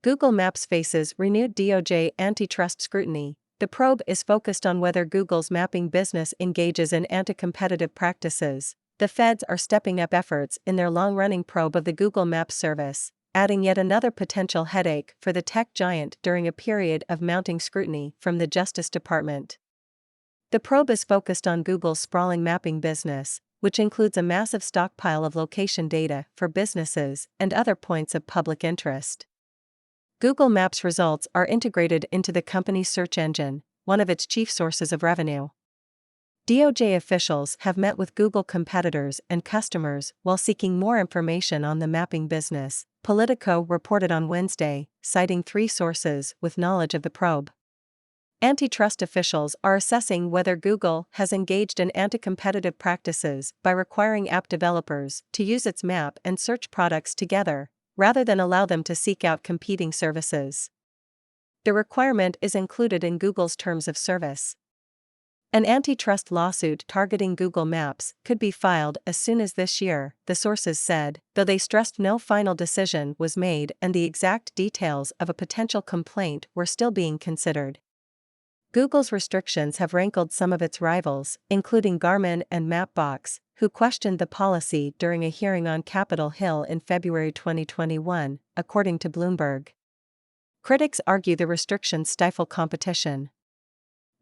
Google Maps faces renewed DOJ antitrust scrutiny. The probe is focused on whether Google's mapping business engages in anti-competitive practices. The feds are stepping up efforts in their long-running probe of the Google Maps service, adding yet another potential headache for the tech giant during a period of mounting scrutiny from the Justice Department. The probe is focused on Google's sprawling mapping business, which includes a massive stockpile of location data for businesses and other points of public interest. Google Maps results are integrated into the company's search engine, one of its chief sources of revenue. DOJ officials have met with Google competitors and customers while seeking more information on the mapping business, Politico reported on Wednesday, citing 3 sources with knowledge of the probe. Antitrust officials are assessing whether Google has engaged in anti-competitive practices by requiring app developers to use its map and search products together, rather than allow them to seek out competing services. The requirement is included in Google's terms of service. An antitrust lawsuit targeting Google Maps could be filed as soon as this year, the sources said, though they stressed no final decision was made and the exact details of a potential complaint were still being considered. Google's restrictions have rankled some of its rivals, including Garmin and Mapbox, who questioned the policy during a hearing on Capitol Hill in February 2021, according to Bloomberg. Critics argue the restrictions stifle competition.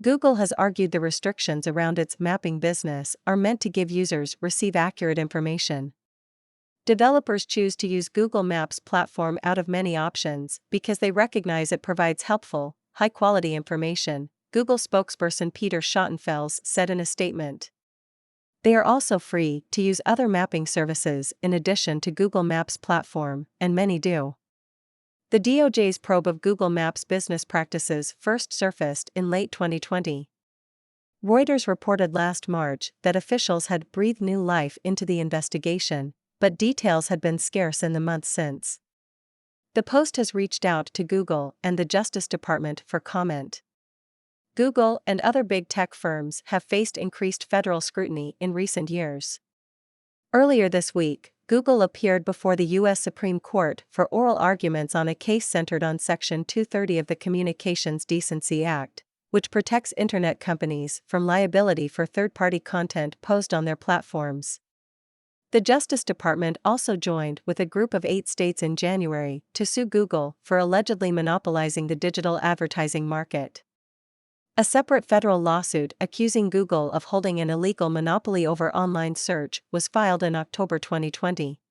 Google has argued the restrictions around its mapping business are meant to give users receive accurate information. Developers choose to use Google Maps platform out of many options because they recognize it provides helpful, high-quality information, Google spokesperson Peter Schottenfels said in a statement. They are also free to use other mapping services in addition to Google Maps platform, and many do. The DOJ's probe of Google Maps business practices first surfaced in late 2020. Reuters reported last March that officials had breathed new life into the investigation, but details had been scarce in the months since. The Post has reached out to Google and the Justice Department for comment. Google and other big tech firms have faced increased federal scrutiny in recent years. Earlier this week, Google appeared before the U.S. Supreme Court for oral arguments on a case centered on Section 230 of the Communications Decency Act, which protects Internet companies from liability for third-party content posted on their platforms. The Justice Department also joined with a group of 8 states in January to sue Google for allegedly monopolizing the digital advertising market. A separate federal lawsuit accusing Google of holding an illegal monopoly over online search was filed in October 2020.